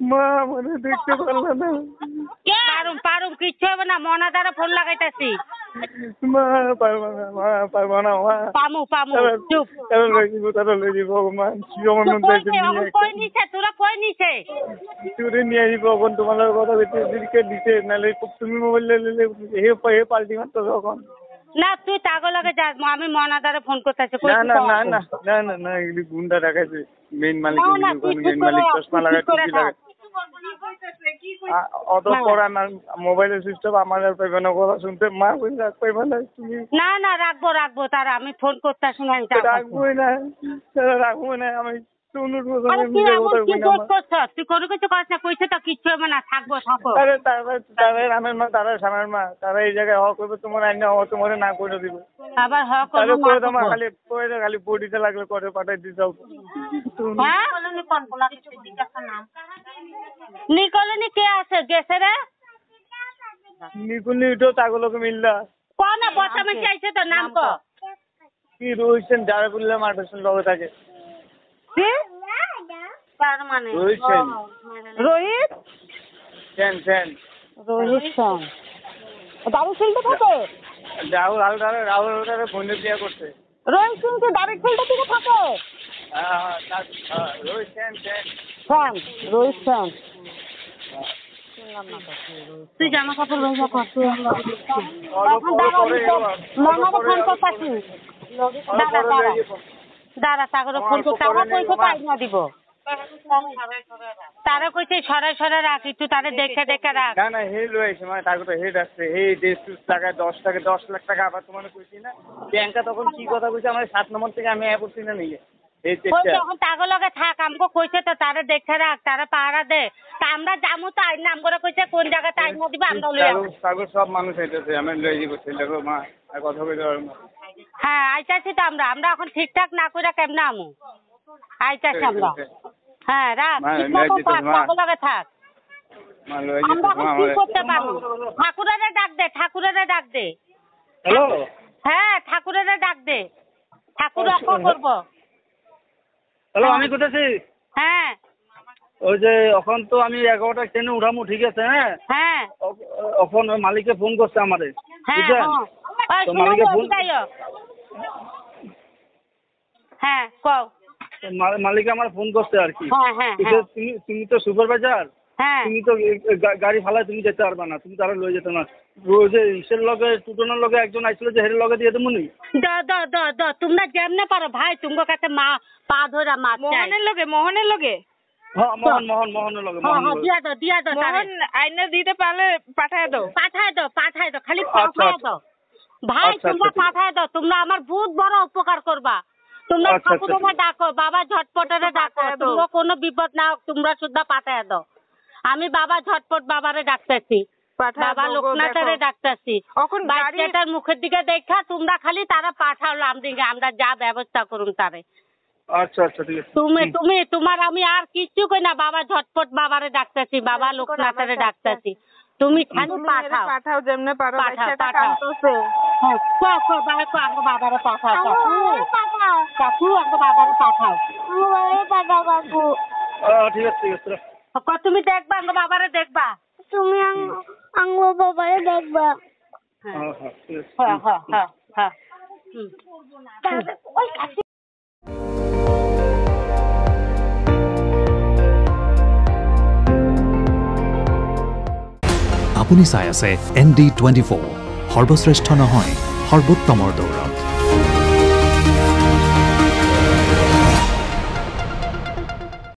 মা মানে দেখতে পারলা না। পারুম পারুম কিচ্ছু হবে না, মনা দ্বারা ফোন লাগাইতাছি। মা পারবা না, মা পারবা না মা। পামু পামু চুপ। তারা লই দিব মা। আমার মন চাইছে কই নিছে তোরা, কই নিছে? তুই নিয়ে আইব কোন তোমার কথা দিকে দিতে নালে তুমি মোবাইল লইলে হে পাল্টি মারতো তখন। না তুই তাগো লাগে যাস, আমি মনা দ্বারা ফোন করতেছি। না না না না না না না এগুলি গুন্ডা রাখাইছে। মেইন মালিক মেইন মালিক চশমা লাগাই টুপি লাগাই অত পর আমার মোবাইলের সিস্টেম আমার আর পাইবে না কথা শুনতে। মা বললে পাইবে না তুমি। না না রাখবো রাখবো, তারা আমি ফোন করতেছি না। রাখবোই না, রাখবো না আমি। তুই কোনো কিছু করিস না, কইছে তো কিচ্ছু হবে না, থাকবো থাকবো। তারা সামের মা তারা এই জায়গায় হক করবে, তোমার আইন তোমার না করে দিব। আবার হক করে তোমার খালি খালি বডিতে লাগলে করে পাঠাই দিতে হবে। নিকলনি কে আছে গেছে রে? নিকুল নিটো তাগুলোকে মিললা কোন প্রথমে চাইছে তো নাম কো কি রোহিত যারা বললাম আটশন লগে থাকে। তার মানে রোহিত রোহিত সেন সেন রোহিত সেন দাড়ি ছিলতে থাকে। রাহুল ফোনে বিয়া করছে। রোহিত সিং কি দাড়ি ছিলতে থেকে থাকে? রোহিত সেন সেন সেন রোহিত সেন। তুই জামা কাপড় লয়ে যা করছিস। দাঁড়া তাগরে ফোন করতে আমার পয়সা পাই না দিব। তারা কইছে সরাই সরাই রাখ, একটু তারে দেখে দেখে রাখ। না না হে লইছে মানে তারপরে হেড আসছে হে 10 লাখ টাকা আবার তোমার কইছি না ব্যাংকা তখন কি কথা কইছে আমার 7 নম্বর থেকে আমি আয়া পড়ছি না নিয়ে এই চেষ্টা তখন তাগো লগে থাক আমগো কইছে তো তারে দেখে রাখ, তারে পাহারা দে। তা আমরা যামু তো আইন নাম করে কইছে কোন জায়গাতে আইন দিব আমরা লইয়া তাগো সব মানুষ আইতেছে আমি লই দিব ছেলেগো মা আর কথা কইতে পারবো না। হ্যাঁ আইতাছি তো আমরা এখন ঠিকঠাক না কইরা কেমনে আমু আইতাছি আমরা। হ্যাঁ রাখ তাগো লগে থাক। আমরা কি করতে পারবো? ঠাকুরের ডাক দে, ঠাকুরের ডাক দে। হ্যালো হ্যাঁ ঠাকুরের ডাক দে, ঠাকুর রক্ষা করবো। হ্যালো আমি কোথাছি? হ্যাঁ ওই যে এখন তো আমি 11টা ট্রেনে উঠামু ঠিক আছে। হ্যাঁ হ্যাঁ এখন ওই মালিককে ফোন করছে আমাদের বুঝছেন তো মালিককে ফোন হ্যাঁ কও মালিক আমার ফোন করছে আর কি। হ্যাঁ তুমি তো সুপারভাইজার, তুমি তো গাড়ি ফালায় তুমি যেতে পারবা না, তুমি তারা লয়ে যেতে না। ওই যে ইসের লগে টুটনের লগে একজন আইছিল যে হের লগে দিয়ে দেবো নি তোমরা যেমনে পারো ভাই তোমার কাছে মা পা ধরা মাছ মোহনের লগে হ্যাঁ মোহনের লগে দিয়া দাও মোহন আইনা দিতে পারলে পাঠায় দাও খালি পাঠায় দাও ভাই। তোমরা পাঠায় দাও, তোমরা আমার বহুত বড় উপকার করবা। তোমরা ঠাকুরকে ডাকো, বাবা ঝটপটেরে ডাকো, তোমরা কোনো বিপদ না হোক তোমরা শুদ্ধ পাঠায় দাও। আমি বাবা ঝটপট বাবারে ডাকতেছি, বাবা লোকনাথেরে ডাকতেছি। বাচ্চাটার মুখের দিকে দেখা তোমরা খালি তারা পাঠালাম দিকে আমরা যা ব্যবস্থা করুন তারে। আচ্ছা আচ্ছা ঠিক আছে। তুমি তোমার আমি আর কিছু কই না, বাবা ঝটপট বাবারে ডাকতেছি, বাবা লোকনাথেরে ডাকতেছি। তুমি খালি পাঠাও যেমনে পারো। বাচ্চাটা কাঁদতেছে। হ্যাঁ বাবারে পাঠাও কাকু আমাকে বাবারে পাঠাও। কাকু ঠিক আছে ঠিক আছে। তুমি দেখবা আমার বাবারে দেখবা, তুমি আমার বাবারে দেখবা। হ্যাঁ হ্যাঁ হ্যাঁ হ্যাঁ আপুনি চাই আছে ND24 সৰ্বশ্ৰেষ্ঠ নহয় সৰ্বোত্তমৰ দৌৰ।